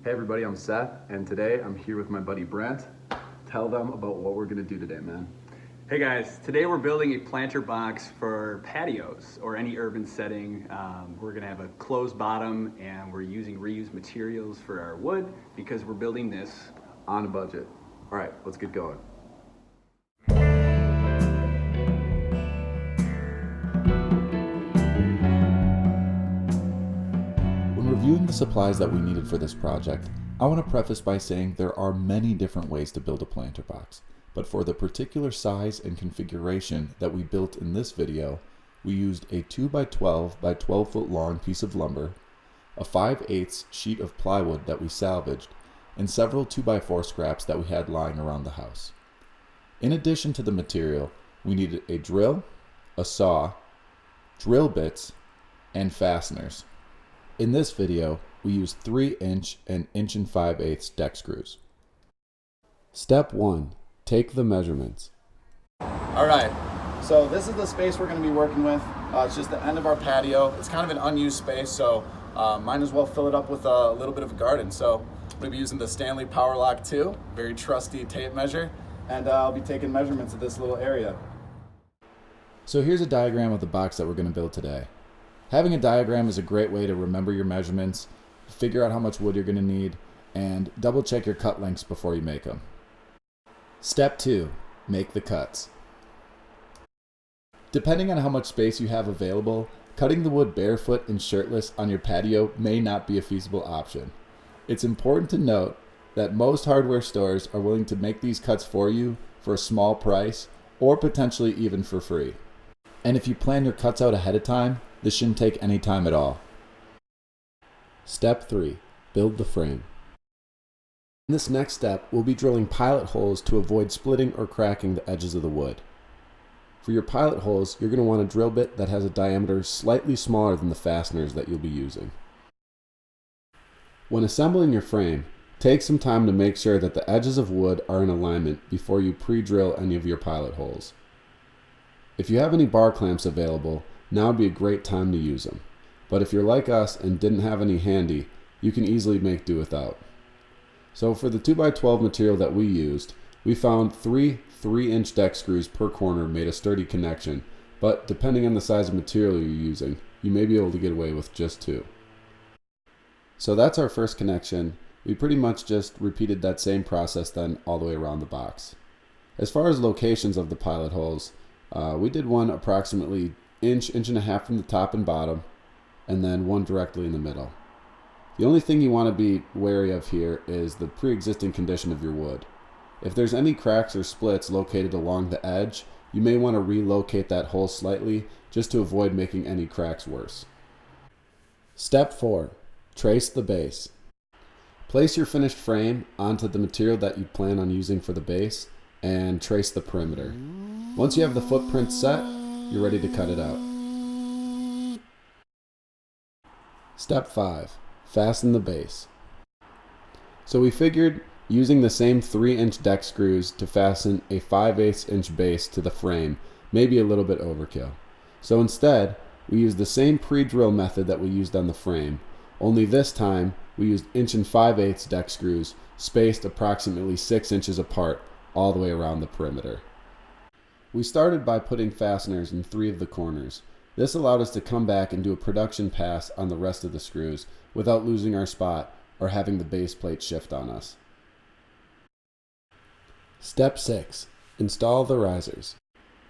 Hey everybody, I'm Seth, and today I'm here with my buddy Brent. Tell them about what we're gonna do today, man. Hey guys, today we're building a planter box for patios or any urban setting. We're gonna have a closed bottom and we're using reused materials for our wood because we're building this On a budget. All right, let's get going. When reviewing the supplies that we needed for this project, I want to preface by saying there are many different ways to build a planter box, but for the particular size and configuration that we built in this video, we used a 2x12 by 12 foot long piece of lumber, a 5/8 sheet of plywood that we salvaged, and several 2x4 scraps that we had lying around the house. In addition to the material, we needed a drill, a saw, drill bits, and fasteners. In this video, we used 3" and 1 5/8" deck screws. Step 1. Take the measurements. All right, so this is the space we're going to be working with. It's just the end of our patio. It's kind of an unused space, so might as well fill it up with a little bit of a garden. So we'll be using the Stanley Power Lock 2, very trusty tape measure, and I'll be taking measurements of this little area. So here's a diagram of the box that we're going to build today. Having a diagram is a great way to remember your measurements, figure out how much wood you're going to need, and double check your cut lengths before you make them. Step 2. Make the cuts. Depending on how much space you have available, cutting the wood barefoot and shirtless on your patio may not be a feasible option. It's important to note that most hardware stores are willing to make these cuts for you for a small price or potentially even for free. And if you plan your cuts out ahead of time, this shouldn't take any time at all. Step 3. Build the frame. In this next step, we'll be drilling pilot holes to avoid splitting or cracking the edges of the wood. For your pilot holes, you're going to want a drill bit that has a diameter slightly smaller than the fasteners that you'll be using. When assembling your frame, take some time to make sure that the edges of wood are in alignment before you pre-drill any of your pilot holes. If you have any bar clamps available, now would be a great time to use them. But if you're like us and didn't have any handy, you can easily make do without. So for the 2x12 material that we used, we found 3 3" deck screws per corner made a sturdy connection, but depending on the size of material you're using, you may be able to get away with just 2. So that's our first connection. We pretty much just repeated that same process then all the way around the box. As far as locations of the pilot holes, we did one approximately inch and a half from the top and bottom, and then one directly in the middle. The only thing you want to be wary of here is the pre-existing condition of your wood. If there's any cracks or splits located along the edge, you may want to relocate that hole slightly just to avoid making any cracks worse. Step 4. Trace the base. Place your finished frame onto the material that you plan on using for the base and trace the perimeter. Once you have the footprint set, you're ready to cut it out. Step 5. Fasten the base. So we figured using the same 3" deck screws to fasten a 5/8" base to the frame may be a little bit overkill. So instead, we used the same pre-drill method that we used on the frame, only this time we used 1 5/8" deck screws spaced approximately 6 inches apart all the way around the perimeter. We started by putting fasteners in 3 of the corners. This allowed us to come back and do a production pass on the rest of the screws without losing our spot or having the base plate shift on us. Step 6. Install the risers.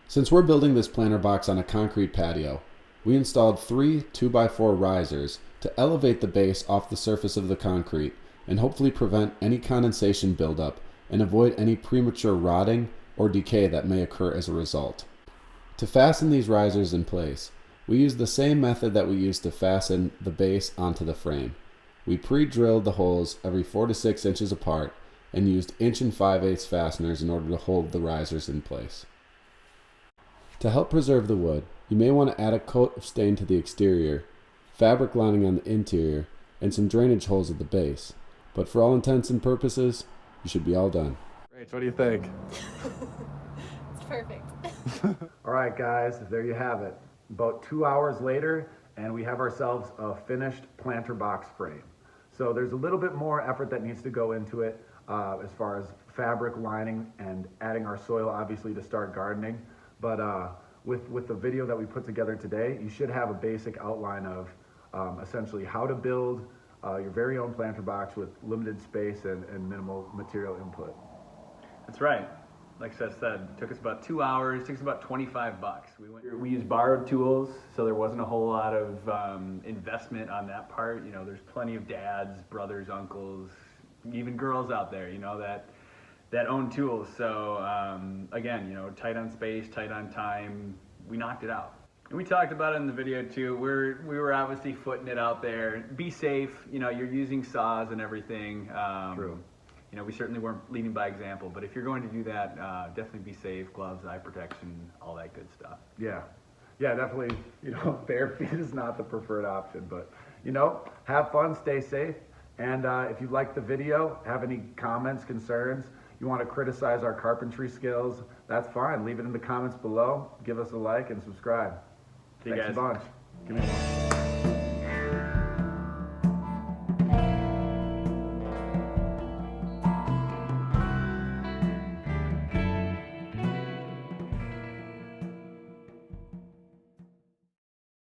Since we're building this planter box on a concrete patio, we installed 3 2x4 risers to elevate the base off the surface of the concrete and hopefully prevent any condensation buildup and avoid any premature rotting or decay that may occur as a result. To fasten these risers in place, we used the same method that we used to fasten the base onto the frame. We pre-drilled the holes every 4 to 6 inches apart and used 1 5/8" fasteners in order to hold the risers in place. To help preserve the wood, you may want to add a coat of stain to the exterior, fabric lining on the interior, and some drainage holes at the base. But for all intents and purposes, you should be all done. Rach, what do you think? It's perfect. All right, guys, there you have it. About 2 hours later, and we have ourselves a finished planter box frame. So there's a little bit more effort that needs to go into it as far as fabric lining and adding our soil, obviously, to start gardening. But with the video that we put together today, you should have a basic outline of essentially how to build your very own planter box with limited space and minimal material input. That's right. Like Seth said, it took us about 2 hours, took us about $25. We used borrowed tools, so there wasn't a whole lot of investment on that part. You know, there's plenty of dads, brothers, uncles, even girls out there, you know, that own tools. So again, you know, tight on space, tight on time, we knocked it out. And we talked about it in the video too. We were obviously footing it out there. Be safe, you know, you're using saws and everything. True. You know, we certainly weren't leading by example, but if you're going to do that, definitely be safe, gloves, eye protection, all that good stuff. Yeah, definitely, you know, bare feet is not the preferred option, but, you know, have fun, stay safe, and if you like the video, have any comments, concerns, you want to criticize our carpentry skills, that's fine. Leave it in the comments below, give us a like, and subscribe. See you Thanks guys. a bunch. Give me one.